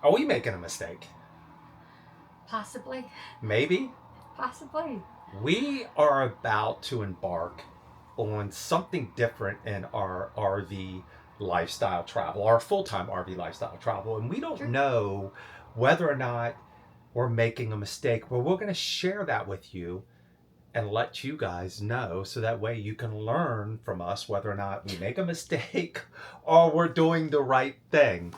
Are we making a mistake? Possibly. Maybe. Possibly. We are about to embark on something different in our RV lifestyle travel, our full-time RV lifestyle travel, and we don't know whether or not we're making a mistake, but we're going to share that with you and let you guys know so that way you can learn from us whether or not we make a mistake or we're doing the right thing.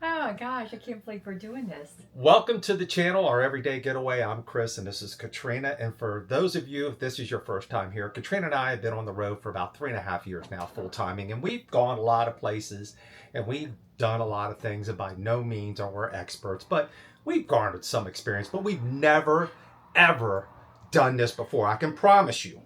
Oh my gosh, I can't believe we're doing this. Welcome to the channel, Our Everyday Getaway. I'm Chris and this is Katrina. And for those of you, if this is your first time here, Katrina and I have been on the road for about 3.5 years now, full timing, and we've gone a lot of places and we've done a lot of things, and by no means are we experts, but we've garnered some experience, but we've never, ever done this before. I can promise you,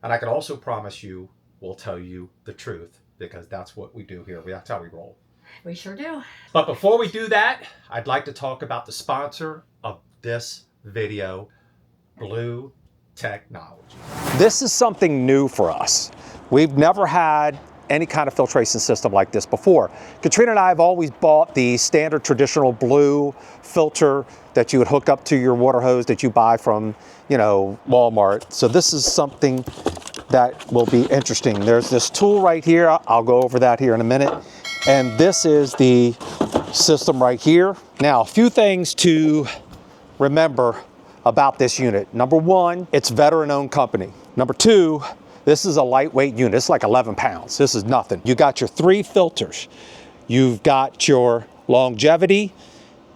and I can also promise you, we'll tell you the truth because that's what we do here. That's how we roll. We sure do. But before we do that, I'd like to talk about the sponsor of this video, BLU Technology. This is something new for us. We've never had any kind of filtration system like this before. Katrina and I have always bought the standard traditional blue filter that you would hook up to your water hose that you buy from, Walmart. So this is something that will be interesting. There's this tool right here. I'll go over that here in a minute. And this is the system right here. Now, a few things to remember about this unit. Number one, it's veteran-owned company. Number two, this is a lightweight unit. It's like 11 pounds. This is nothing. You got your 3 filters. You've got your longevity,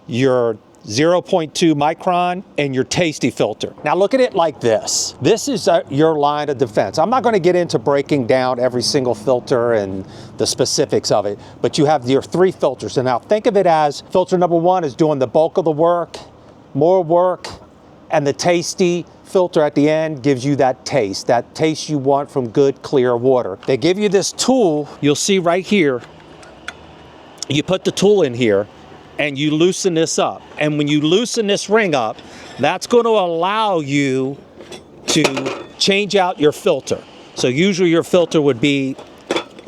your 0.2 micron, and your tasty filter. Now look at it like this. This is your line of defense. I'm not going to get into breaking down every single filter and the specifics of it, but you have your 3 filters. And now think of it as filter number 1 is doing the bulk of the work, more work, and the tasty filter at the end gives you that taste you want from good, clear water. They give you this tool, you'll see right here. You put the tool in here, and you loosen this up. And when you loosen this ring up, that's going to allow you to change out your filter. So usually your filter would be,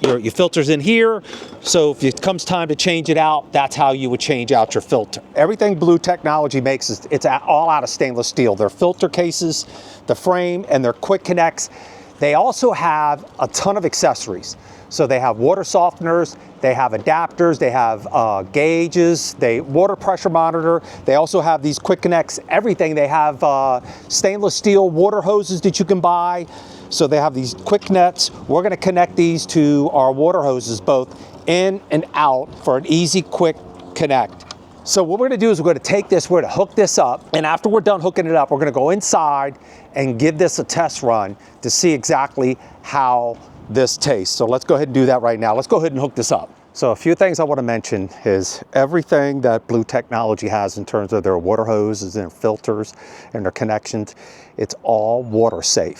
your filter's in here. So if it comes time to change it out, that's how you would change out your filter. Everything BLU Technology makes is it's all out of stainless steel. Their filter cases, the frame, and their quick connects. They also have a ton of accessories. So they have water softeners, they have adapters, they have gauges, they water pressure monitor. They also have these quick connects, everything. They have stainless steel water hoses that you can buy. So they have these quick nets. We're gonna connect these to our water hoses, both in and out, for an easy, quick connect. So what we're gonna do is we're gonna take this, we're gonna hook this up, and after we're done hooking it up, we're gonna go inside and give this a test run to see exactly how this tastes. So let's go ahead and do that right now. Let's go ahead and hook this up. So a few things I want to mention is everything that BLU Technology has in terms of their water hoses and filters and their connections, it's all water safe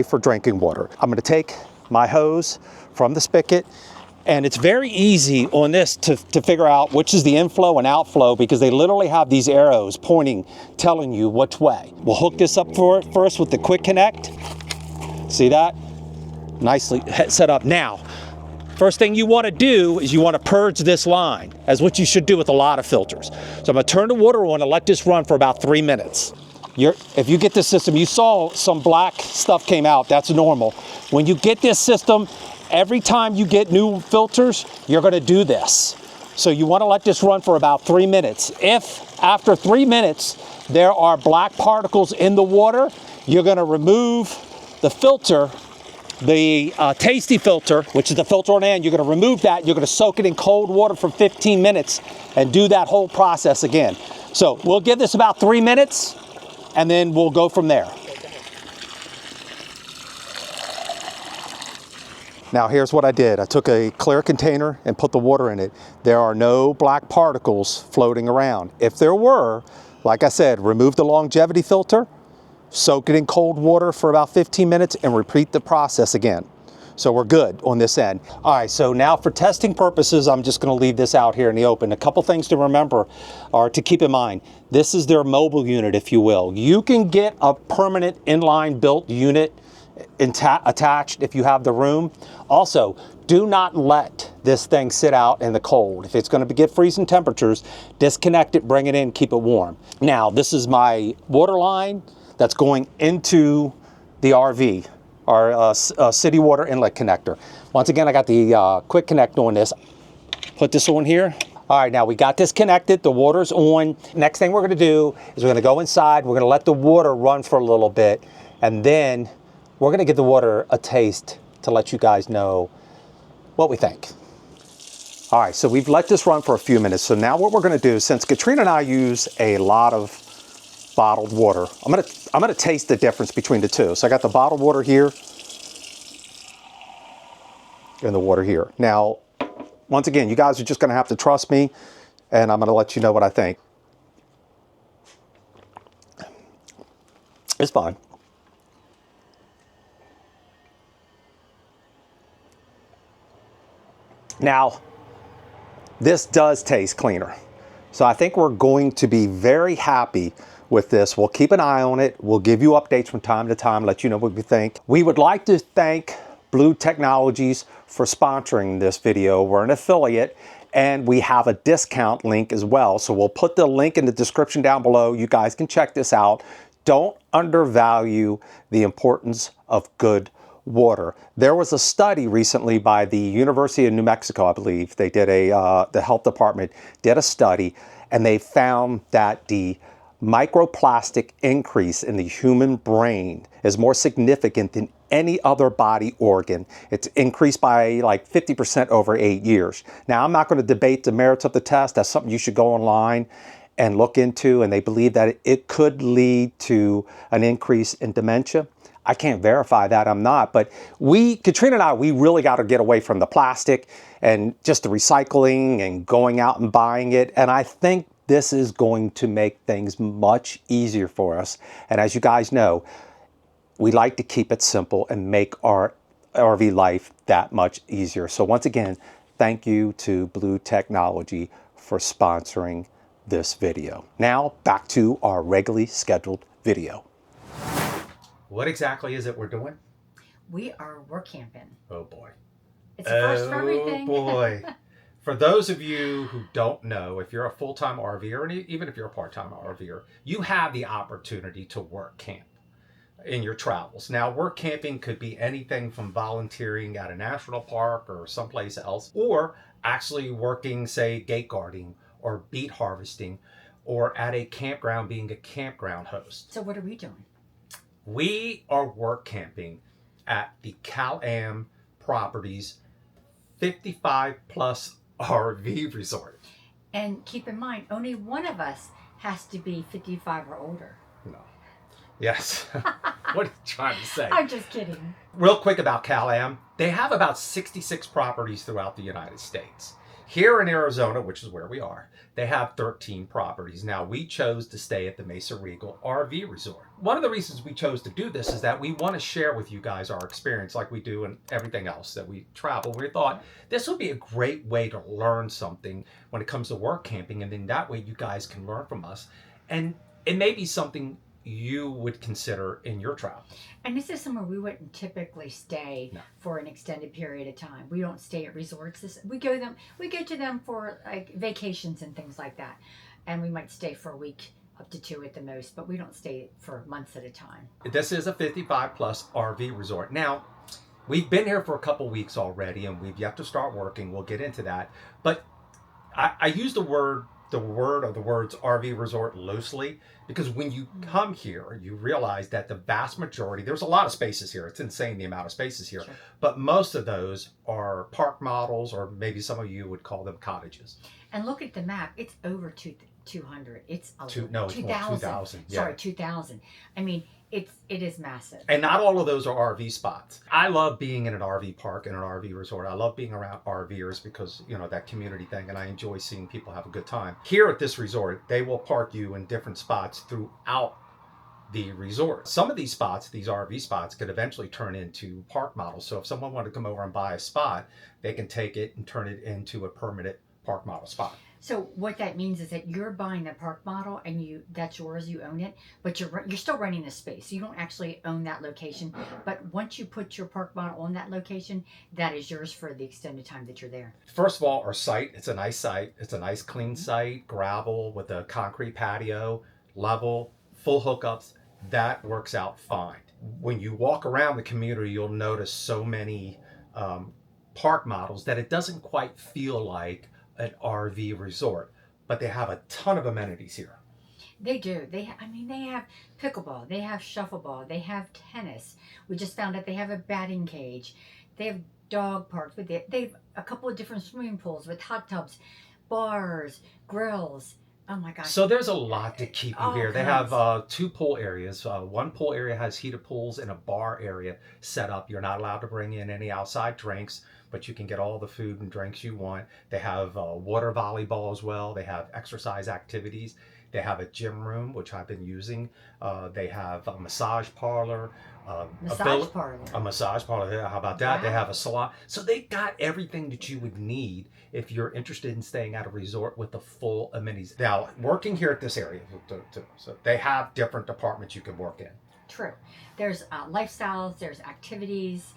for drinking water. I'm going to take my hose from the spigot, and it's very easy on this to figure out which is the inflow and outflow because they literally have these arrows pointing, telling you which way. We'll hook this up first with the quick connect. See that? Nicely set up. Now, first thing you want to do is you want to purge this line, as what you should do with a lot of filters. So I'm going to turn the water on and let this run for about 3 minutes. If you get this system, you saw some black stuff came out, that's normal. When you get this system, every time you get new filters, you're going to do this. So you want to let this run for about 3 minutes. If after 3 minutes there are black particles in the water, you're going to remove the filter, the tasty filter, which is the filter on the end. You're going to remove that. You're going to soak it in cold water for 15 minutes and do that whole process again. So we'll give this about 3 minutes and then we'll go from there. Now here's what I did. I took a clear container and put the water in it. There are no black particles floating around. If there were, like I said, remove the longevity filter, soak it in cold water for about 15 minutes and repeat the process again. So we're good on this end. All right, so now for testing purposes, I'm just gonna leave this out here in the open. A couple things to remember or to keep in mind. This is their mobile unit, if you will. You can get a permanent inline built unit attached if you have the room. Also, do not let this thing sit out in the cold. If it's going to get freezing temperatures, disconnect it, bring it in, keep it warm. Now, this is my water line that's going into the RV, our city water inlet connector. Once again, I got the quick connect on this. Put this on here. All right, now we got this connected, the water's on. Next thing we're gonna do is we're gonna go inside, we're gonna let the water run for a little bit, and then we're gonna give the water a taste to let you guys know what we think. All right, so we've let this run for a few minutes. So now what we're gonna do, since Katrina and I use a lot of bottled water, I'm gonna taste the difference between the two. So I got the bottled water here and the water here. Now, once again, you guys are just gonna have to trust me, and I'm gonna let you know what I think. It's fine. Now, this does taste cleaner. So I think we're going to be very happy with this. We'll keep an eye on it. We'll give you updates from time to time, let you know what we think. We would like to thank BLU Technologies for sponsoring this video. We're an affiliate and we have a discount link as well. So we'll put the link in the description down below. You guys can check this out. Don't undervalue the importance of good water. There was a study recently by the University of New Mexico, I believe. They did the health department did a study, and they found that the microplastic increase in the human brain is more significant than any other body organ. It's increased by like 50% over 8 years. Now, I'm not going to debate the merits of the test. That's something you should go online and look into, and they believe that it could lead to an increase in dementia. I can't verify that, I'm not, but Katrina and I, we really got to get away from the plastic and just the recycling and going out and buying it. And I think this is going to make things much easier for us. And as you guys know, we like to keep it simple and make our RV life that much easier. So once again, thank you to BLU Technology for sponsoring this video. Now back to our regularly scheduled video. What exactly is it we're doing? We are work camping. Oh boy. It's a first for everything. Oh boy. For those of you who don't know, if you're a full-time RVer, and even if you're a part-time RVer, you have the opportunity to work camp in your travels. Now, work camping could be anything from volunteering at a national park or someplace else, or actually working, say, gate guarding or beet harvesting, or at a campground being a campground host. So what are we doing? We are work camping at the Cal-Am Properties 55 plus RV resort. And keep in mind, only one of us has to be 55 or older. No. Yes. What are you trying to say? I'm just kidding. Real quick about Cal-Am. They have about 66 properties throughout the United States. Here in Arizona, which is where we are, they have 13 properties. Now, we chose to stay at the Mesa Regal RV Resort. One of the reasons we chose to do this is that we want to share with you guys our experience like we do in everything else that we travel. We thought this would be a great way to learn something when it comes to work camping, and then that way you guys can learn from us. And it may be something you would consider in your travel. And this is somewhere we wouldn't typically stay for an extended period of time. We don't stay at resorts. We go to them for like vacations and things like that. And we might stay for a week, up to 2 at the most, but we don't stay for months at a time. This is a 55 plus RV resort. Now, we've been here for a couple weeks already and we've yet to start working. We'll get into that. But I use the words RV resort loosely, because when you come here, you realize that the vast majority, there's a lot of spaces here. It's insane the amount of spaces here. Sure. But most of those are park models, or maybe some of you would call them cottages. And look at the map. It's over 200. It's 2,000. Yeah. Sorry, 2,000. I mean, it is massive. And not all of those are RV spots. I love being in an RV park and an RV resort. I love being around RVers because, you know, that community thing, and I enjoy seeing people have a good time. Here at this resort, they will park you in different spots throughout the resort. Some of these spots, these RV spots, could eventually turn into park models. So if someone wanted to come over and buy a spot, they can take it and turn it into a permanent park model spot. So what that means is that you're buying the park model and that's yours, you own it, but you're still renting the space. You don't actually own that location, but once you put your park model on that location, that is yours for the extended time that you're there. First of all, our site, it's a nice site. It's a nice clean site, gravel with a concrete patio, level, full hookups. That works out fine. When you walk around the community, you'll notice so many park models that it doesn't quite feel like an RV resort, but they have a ton of amenities here. They do. They have pickleball, they have shuffleball, they have tennis. We just found out they have a batting cage. They have dog parks, but they have a couple of different swimming pools with hot tubs, bars, grills. Oh my gosh. So there's a lot to keep you All here. They kinds. have 2 pool areas. One pool area has heated pools and a bar area set up. You're not allowed to bring in any outside drinks, but you can get all the food and drinks you want. They have water volleyball as well. They have exercise activities. They have a gym room, which I've been using. They have a massage parlor. A massage parlor. Yeah, how about that? Wow. They have a salon. So they got everything that you would need if you're interested in staying at a resort with the full amenities. Now, working here at this area, so they have different departments you can work in. True. There's lifestyles, there's activities,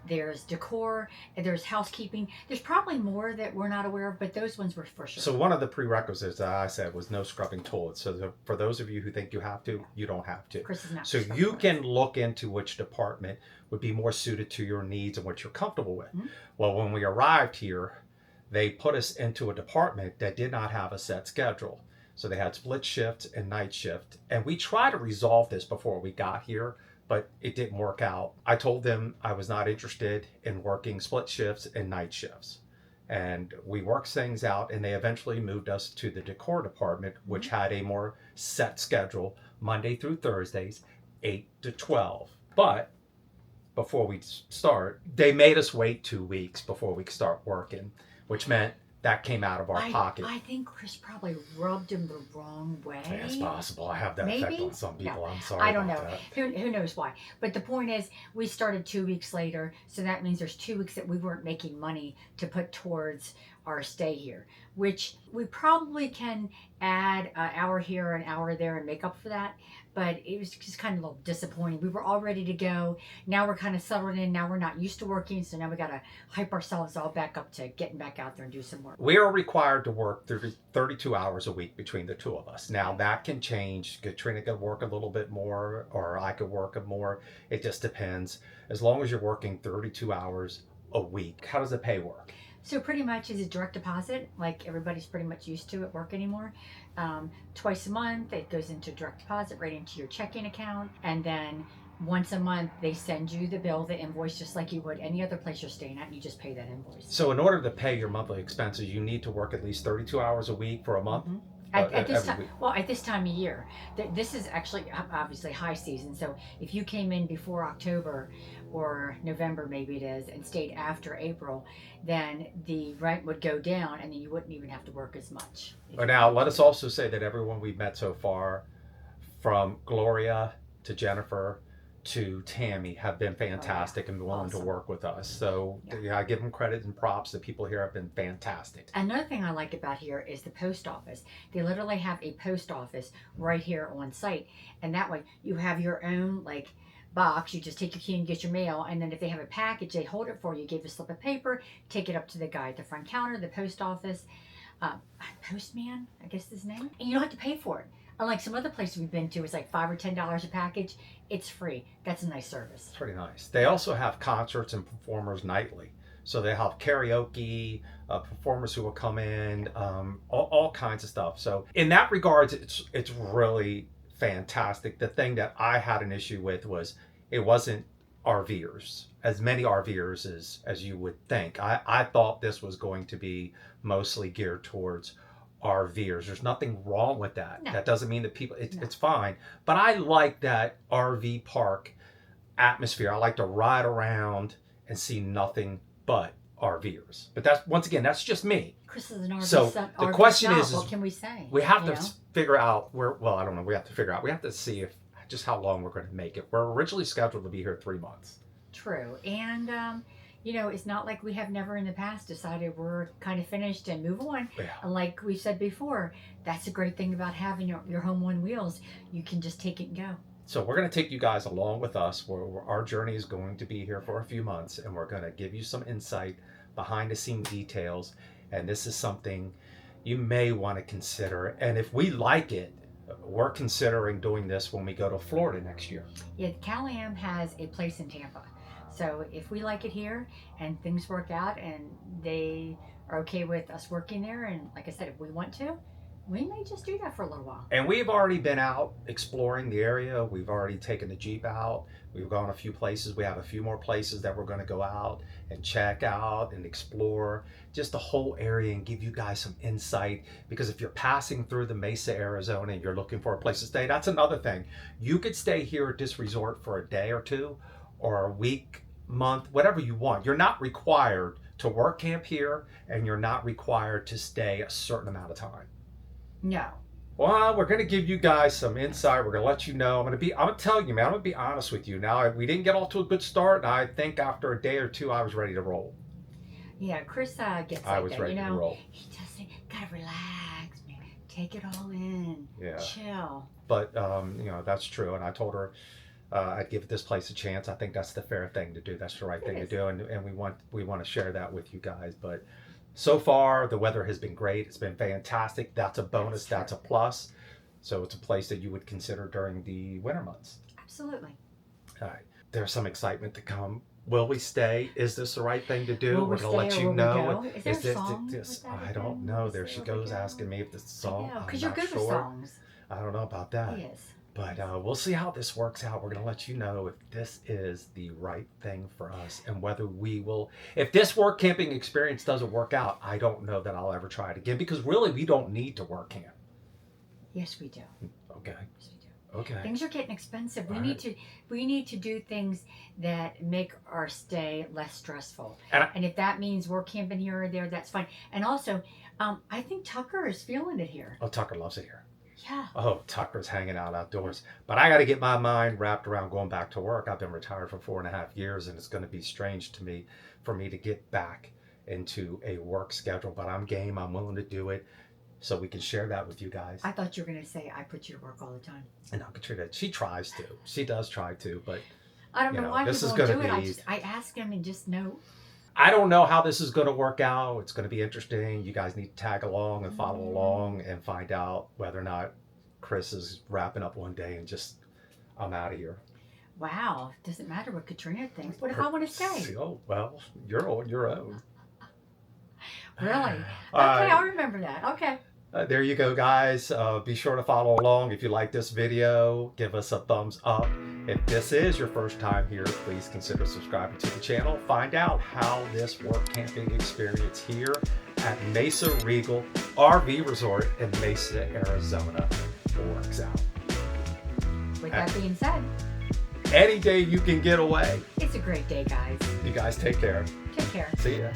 there's decor, and there's housekeeping. There's probably more that we're not aware of, but those ones were for sure. So one of the prerequisites that I said was no scrubbing toilets. So for those of you who think you have to, you don't have to. Chris is not So for you toilets. can look into which department would be more suited to your needs and what you're comfortable with. Mm-hmm. Well, when we arrived here, they put us into a department that did not have a set schedule. So they had split shifts and night shift. And we tried to resolve this before we got here, but it didn't work out. I told them I was not interested in working split shifts and night shifts. And we worked things out, and they eventually moved us to the decor department, which had a more set schedule, Monday through Thursdays, 8 to 12. But before we start, they made us wait 2 weeks before we could start working, which meant that came out of our pocket. I think Chris probably rubbed him the wrong way. Yeah, it's possible. I have that effect on some people. No, I'm sorry. I don't know. about that. Who knows why? But the point is, we started 2 weeks later, so that means there's 2 weeks that we weren't making money to put towards our stay here, which we probably can add an hour here, an hour there, and make up for that. But it was just kind of a little disappointing. We were all ready to go. Now we're kind of settled in. Now we're not used to working, so now we got to hype ourselves all back up to getting back out there and do some work. We are required to work 32 hours a week between the two of us. Now that can change. Katrina could work a little bit more, or I could work more. It just depends. As long as you're working 32 hours a week. How does the pay work? So pretty much is a direct deposit, like everybody's pretty much used to at work anymore. Twice a month, it goes into direct deposit right into your checking account. And then once a month, they send you the bill, the invoice, just like you would any other place you're staying at, and you just pay that invoice. So in order to pay your monthly expenses, you need to work at least 32 hours a week for a month? Mm-hmm. At this every time, week. well, at this time of year, this is actually obviously high season. So if you came in before October or November, maybe it is, and stayed after April, then the rent would go down, and then you wouldn't even have to work as much. But now let us also say that everyone we've met so far, from Gloria to Jennifer to Tammy, have been fantastic and willing to work with us. So I give them credit and props. The people here have been fantastic. Another thing I like about here is the post office. They literally have a post office right here on site, and that way you have your own box. You just take your key and get your mail, and then if they have a package, they hold it for you, give you a slip of paper, take it up to the guy at the front counter, the post office, postman, I guess is his name, and you don't have to pay for it. Unlike some other places we've been to, it's like $5 or $10 a package. It's free. That's a nice service. It's pretty nice. They also have concerts and performers nightly. So they have karaoke, performers who will come in, all kinds of stuff. So in that regards, it's really fantastic. The thing that I had an issue with was it wasn't RVers, as many RVers as you would think. I thought this was going to be mostly geared towards RVers. There's nothing wrong with that. No. That doesn't mean that people, it's fine. But I like that RV park atmosphere. I like to ride around and see nothing but RVers. But that's, once again, that's just me. Chris is an RV So son, the RV question snob. is What can we say? We have You to know? figure out where, well, I don't know. We have to see if just how long we're going to make it. We're originally scheduled to be here 3 months. True. And, you know, it's not like we have never in the past decided we're kind of finished and move on. Yeah. And like we said before, that's a great thing about having your home on wheels. You can just take it and go. So we're going to take you guys along with us. Our journey is going to be here for a few months, and we're going to give you some insight, behind the scene details. And this is something you may want to consider. And if we like it, we're considering doing this when we go to Florida next year. Yeah, Cal-Am has a place in Tampa. So if we like it here and things work out and they are okay with us working there, and like I said, if we want to, we may just do that for a little while. And we've already been out exploring the area. We've already taken the Jeep out. We've gone a few places. We have a few more places that we're going to go out and check out and explore just the whole area and give you guys some insight. Because if you're passing through the Mesa, Arizona, and you're looking for a place to stay, that's another thing. You could stay here at this resort for a day or two or a week, month, whatever you want. You're not required to work camp here, and you're not required to stay a certain amount of time. No. Well, we're going to give you guys some insight. We're going to let you know. I'm going to tell you, man, I'm going to be honest with you. Now, we didn't get off to a good start, and I think after a day or two, I was ready to roll. Yeah, Chris gets I like was that, ready you know. to roll. He just gotta relax, man. Take it all in. Yeah. Chill. But, you know, that's true. And I told her I'd give this place a chance. I think that's the fair thing to do. That's the right thing to do. And we want to share that with you guys. But so far, the weather has been great. It's been fantastic. That's a bonus. That's a plus. So it's a place that you would consider during the winter months. Absolutely. All right. There's some excitement to come. Will we stay? Is this the right thing to do? Will We're we going to let stay you or will know. we go? Is there a song with that I don't again? know. Is There there she will goes we go? asking me if this song. Because I'm you're not good with sure. songs. I don't know about that. Yes. But we'll see how this works out. We're going to let you know if this is the right thing for us and whether we will. If this work camping experience doesn't work out, I don't know that I'll ever try it again, because really we don't need to work camp. Yes, we do. Okay. Yes, we do. Okay. Things are getting expensive. All We need to do things that make our stay less stressful. And And if that means we're camping here or there, that's fine. And also, I think Tucker is feeling it here. Oh, Tucker loves it here. Yeah. Oh, Tucker's hanging out outdoors. But I got to get my mind wrapped around going back to work. I've been retired for 4.5 years, and it's going to be strange to me for me to get back into a work schedule. But I'm game. I'm willing to do it, so we can share that with you guys. I thought you were going to say I put you to work all the time. And Katrina, she tries to. She does try to, but I don't You know know, why this people is don't gonna do it. be- I ask them and just know. I don't know how this is going to work out. It's going to be interesting. You guys need to tag along and follow along and find out whether or not Chris is wrapping up one day and just, I'm out of here. Wow. Doesn't matter what Katrina thinks. What if I want to stay? Oh, well, you're on your own. Really? Okay, Uh, I'll remember that. Okay. There you go, guys. Be sure to follow along. If you like this video, give us a thumbs up. If this is your first time here, please consider subscribing to the channel. Find out how this work camping experience here at Mesa Regal RV Resort in Mesa, Arizona works out. With that being said, Any day you can get away. it's a great day, guys. You guys take care. Take care. See ya.